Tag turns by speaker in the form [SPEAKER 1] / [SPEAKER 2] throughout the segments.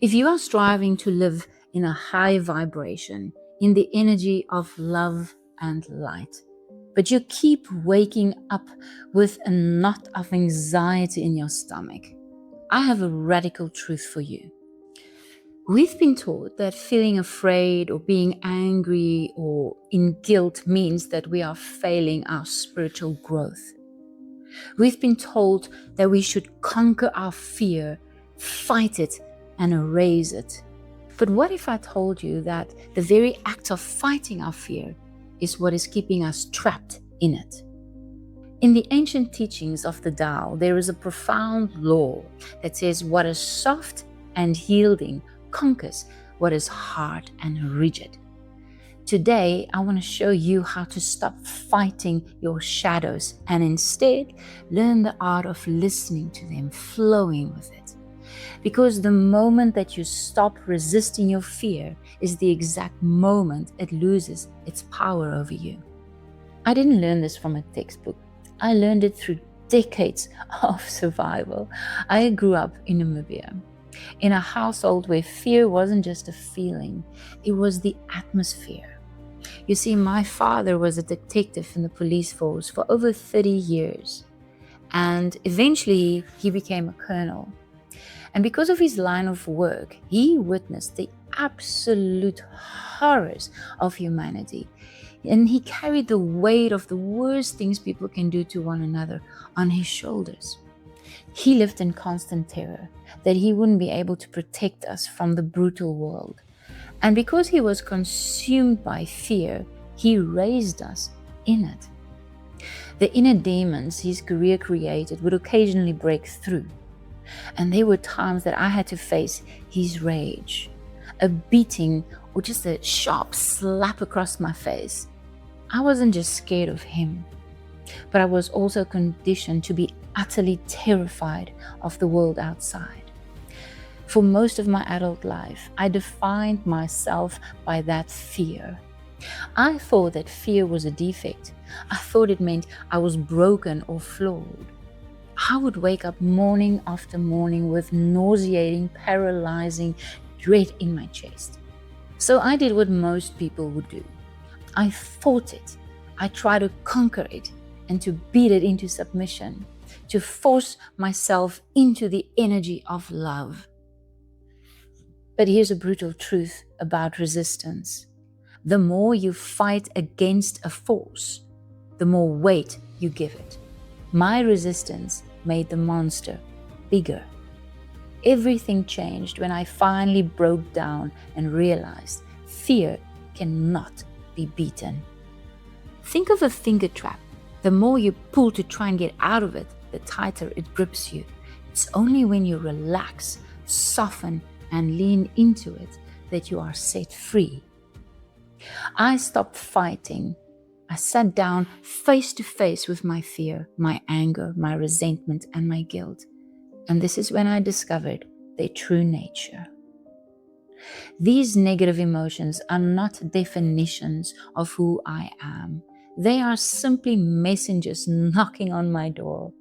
[SPEAKER 1] If you are striving to live in a high vibration, in the energy of love and light, but you keep waking up with a knot of anxiety in your stomach, I have a radical truth for you. We've been taught that feeling afraid or being angry or in guilt means that we are failing our spiritual growth. We've been told that we should conquer our fear, fight it, and erase it. But what if I told you that the very act of fighting our fear is what is keeping us trapped in it? In the ancient teachings of the Tao, there is a profound law that says what is soft and yielding conquers what is hard and rigid. Today, I want to show you how to stop fighting your shadows and instead learn the art of listening to them, flowing with it. Because the moment that you stop resisting your fear is the exact moment it loses its power over you. I didn't learn this from a textbook. I learned it through decades of survival. I grew up in Namibia, in a household where fear wasn't just a feeling, it was the atmosphere. You see, my father was a detective in the police force for over 30 years, and eventually he became a colonel. And because of his line of work, he witnessed the absolute horrors of humanity. And he carried the weight of the worst things people can do to one another on his shoulders. He lived in constant terror that he wouldn't be able to protect us from the brutal world. And because he was consumed by fear, he raised us in it. The inner demons his career created would occasionally break through. And there were times that I had to face his rage, a beating or just a sharp slap across my face. I wasn't just scared of him, but I was also conditioned to be utterly terrified of the world outside. For most of my adult life, I defined myself by that fear. I thought that fear was a defect. I thought it meant I was broken or flawed. I would wake up morning after morning with nauseating, paralyzing dread in my chest. So I did what most people would do. I fought it. I tried to conquer it and to beat it into submission, to force myself into the energy of love. But here's a brutal truth about resistance. The more you fight against a force, the more weight you give it. My resistance made the monster bigger. Everything changed when I finally broke down and realized fear cannot be beaten. Think of a finger trap. The more you pull to try and get out of it, the tighter it grips you. It's only when you relax, soften, and lean into it that you are set free. I stopped fighting. I sat down face to face with my fear, my anger, my resentment, and my guilt. And this is when I discovered their true nature. These negative emotions are not definitions of who I am. They are simply messengers knocking on my door.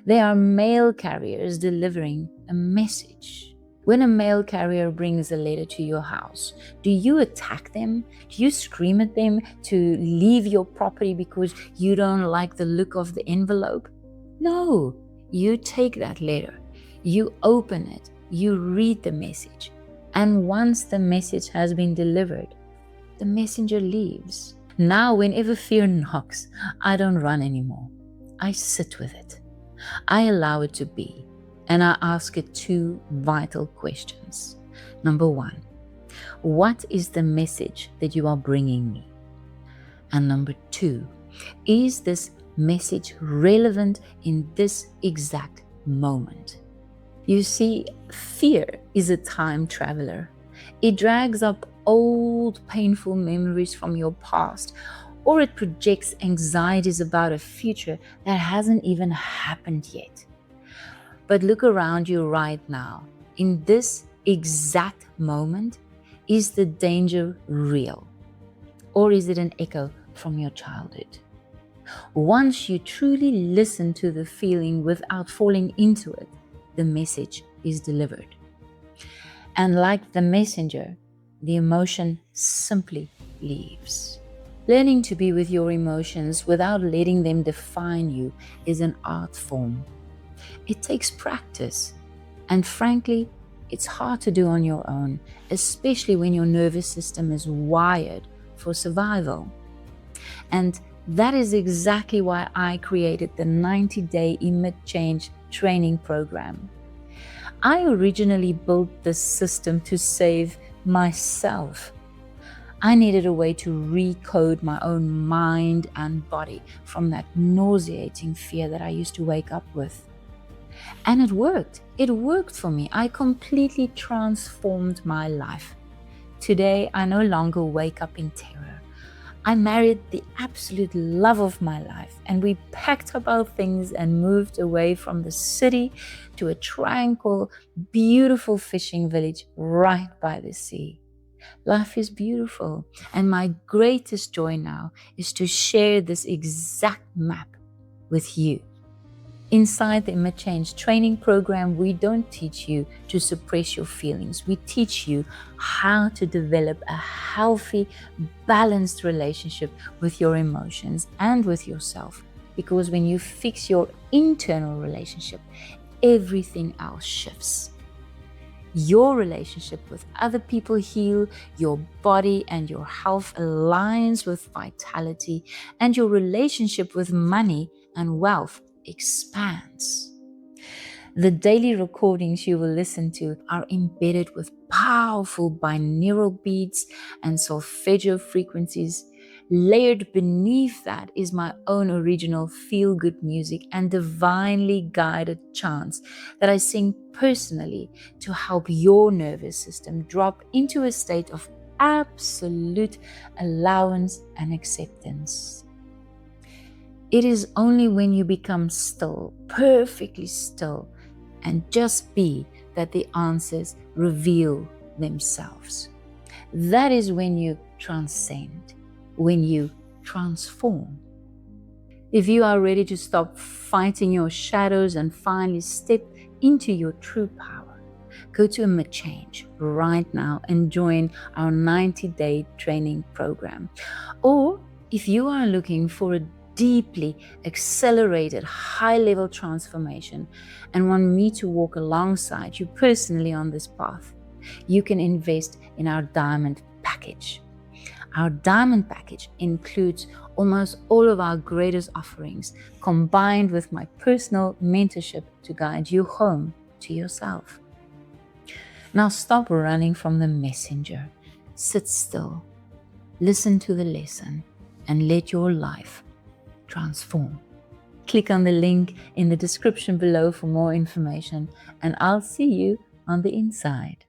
[SPEAKER 1] They are mail carriers delivering a message. When a mail carrier brings a letter to your house, do you attack them? Do you scream at them to leave your property because you don't like the look of the envelope? No, you take that letter, you open it, you read the message, and once the message has been delivered, the messenger leaves. Now, whenever fear knocks, I don't run anymore. I sit with it. I allow it to be. And I ask it two vital questions. Number one, what is the message that you are bringing me? And number two, is this message relevant in this exact moment? You see, fear is a time traveler. It drags up old painful memories from your past, or it projects anxieties about a future that hasn't even happened yet. But look around you right now. In this exact moment, is the danger real? Or is it an echo from your childhood? Once you truly listen to the feeling without falling into it, the message is delivered. And like the messenger, the emotion simply leaves. Learning to be with your emotions without letting them define you is an art form. It takes practice, and frankly, it's hard to do on your own, especially when your nervous system is wired for survival. And that is exactly why I created the 90-day emit change training program. I originally built this system to save myself. I needed a way to recode my own mind and body from that nauseating fear that I used to wake up with. And it worked. It worked for me. I completely transformed my life. Today, I no longer wake up in terror. I married the absolute love of my life, and we packed up our things and moved away from the city to a tranquil, beautiful fishing village right by the sea. Life is beautiful, and my greatest joy now is to share this exact map with you. Inside the Image Change training program, we don't teach you to suppress your feelings. We teach you how to develop a healthy, balanced relationship with your emotions and with yourself. Because when you fix your internal relationship, everything else shifts. Your relationship with other people heal, your body and your health aligns with vitality, and your relationship with money and wealth expands. The daily recordings you will listen to are embedded with powerful binaural beats and solfeggio frequencies. Layered beneath that is my own original feel-good music and divinely guided chants that I sing personally to help your nervous system drop into a state of absolute allowance and acceptance. It is only when you become still, perfectly still, and just be that the answers reveal themselves. That is when you transcend, when you transform. If you are ready to stop fighting your shadows and finally step into your true power, go to Image Change right now and join our 90-day training program. Or if you are looking for a deeply accelerated high-level transformation and want me to walk alongside you personally on this path, you can invest in our diamond package. Our diamond package includes almost all of our greatest offerings, combined with my personal mentorship to guide you home to yourself. Now stop running from the messenger. Sit still, listen to the lesson, and let your life transform. Click on the link in the description below for more information, and I'll see you on the inside.